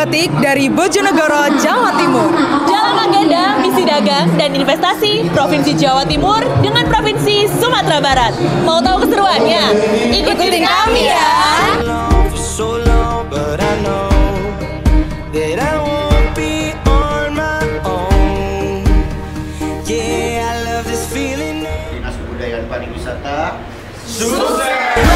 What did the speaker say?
batik dari Bojonegoro, Jawa Timur. Dalam agenda misi dagang dan investasi Provinsi Jawa Timur dengan Provinsi Sumatera Barat. Mau tahu keseruannya? Ikutin kami ya! Dinas Kebudayaan Pariwisata sukses!